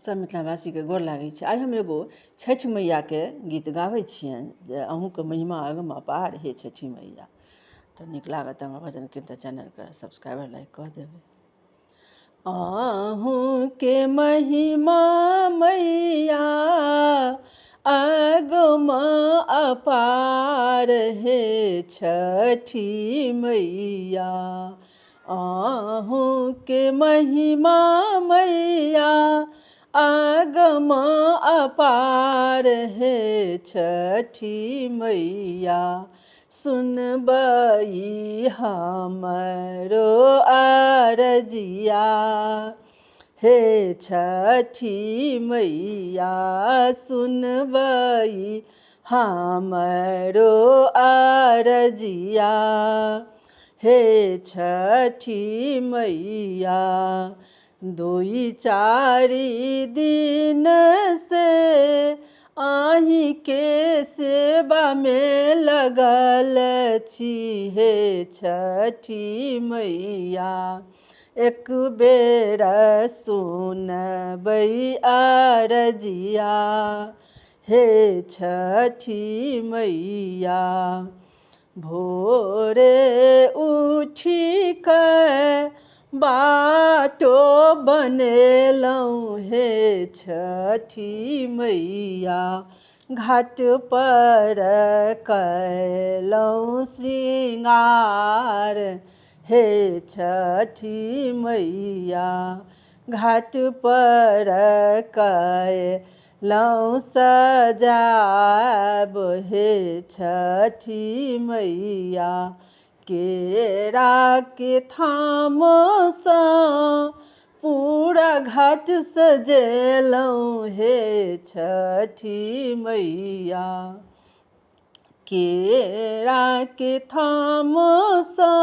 सब मिथिलावासी के गोर लागै छै। आइ हम एगो छठि मैया के गीत गाबै छियनि जे अहूँके महिमा अगम अपार हे छठि मैया। तऽ नीक लागत हमर भजन कीर्तन चैनल के सब्सक्राइबर लाइक कऽ देबै। अहूँ के महिमा मैया अगम अपार हे छठि मैया। अहूँ के महिमा मैया अगम अपार हे छठि मैया। सुनबई हमरो अरजिया हे छठि मैया। सुनबई हमरो अरजिया हे छठि मैया। दुई चारि दिन से अहीं के सेवा में लगल छी हे छठि मैया। एक बेर सुनबई अरजिया हे छठि मैया। भोरे उठी कऽ बाटो बनेलहुँ हे छठि मैया। घाट पर कयलहुँ श्रृंगार हे छठि मैया। घाट पर कयलहुँ सजाब हे छठि मैया। केरा के थाम सँ पूरा घाट सजेलहुँ हे छठि मैया। केरा के थाम सँ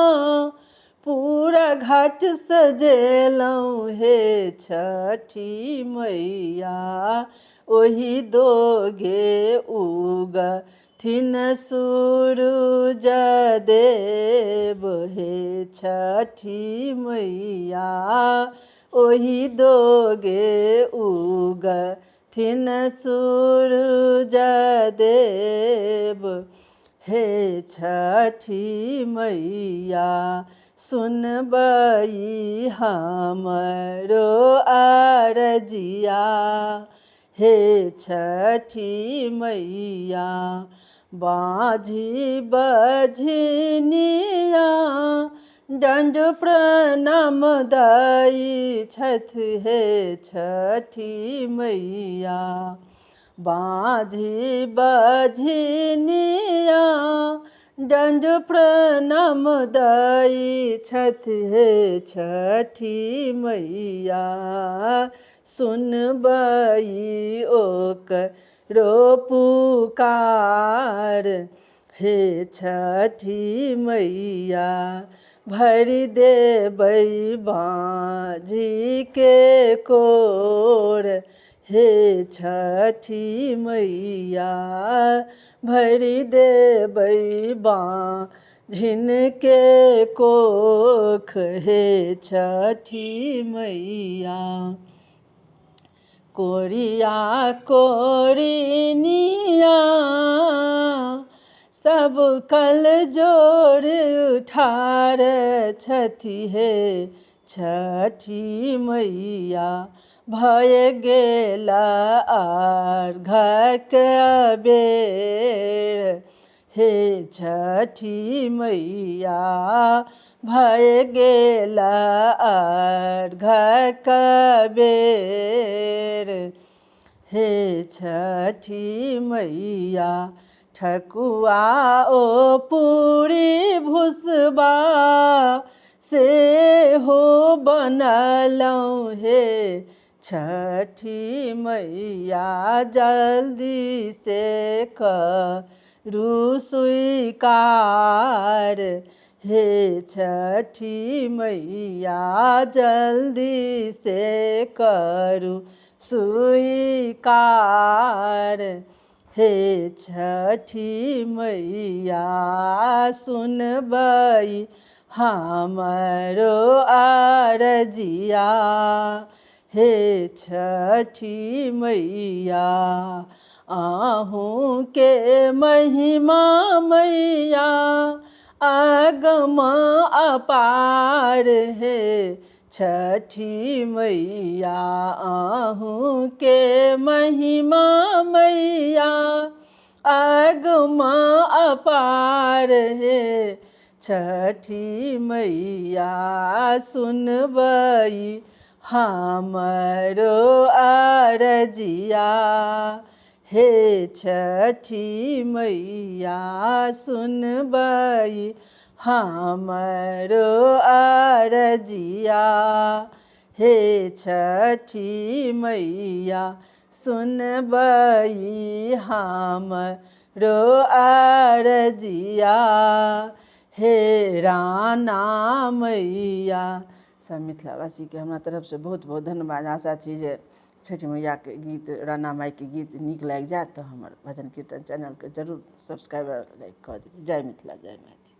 पूरा घाट सजेलहुँ हे छठि मैया। ओहि दोगे उगथिन सूरुज देव हे छठि मैया। ओहि दोगे उगथिन सूरुज देव हे छठि मैया। सुनबई हमरो अरजिया हे छठि मैया। बाँझी बझनिया दंड प्रणाम दै छथि हे छठि मैया। बाँझी बझनिया दंड प्रणाम दै छथि हे छठि मैया। सुनबई ओकरो पुकार हे छठि मैया। भरि देबै बाँझी के कोर हे छठि मैया। भरि देबै बाँझिन के कोख हे छठि मैया। कोरिया कोरिनिया सब कल जोड़ ठाढ़ छथि हे छठि मैया। भय गेल अर्घक बेर हे छठि मैया। भय गेल अर्घक बेर हे छठि मैया। ठकुआ ओ पूरी भुसबा सेहो बनलहुँ हे छठि मैया। जल्दी से करू स्वीकार हे छठि मैया। जल्दी से करू स्वीकार हे छठि मैया। सुनबई हमरो अरजिया हे छठी मैया आहूँ के महिमा मैया अगम अपार है। छठी मैया आहूँ के महिमा मैया अगम अपार है। छठी मैया सुनबई हमरो अरजिया। हे छठी मैया सुनबई हमरो अरजिया। हे छठी मैया सुनबई हमरो अरजिया। हे राना मैया। सब मिथिलावासी के हमरा तरफ से बहुत बहुत धन्यवाद। आशा छी जे छठी मैया के गीत, राना माई के गीत नीक लागि जायत तऽ हमर भजन कीर्तन चैनल के जरूर सब्सक्राइब लाइक कऽ देबै। जय मिथिला, जय मैथिली।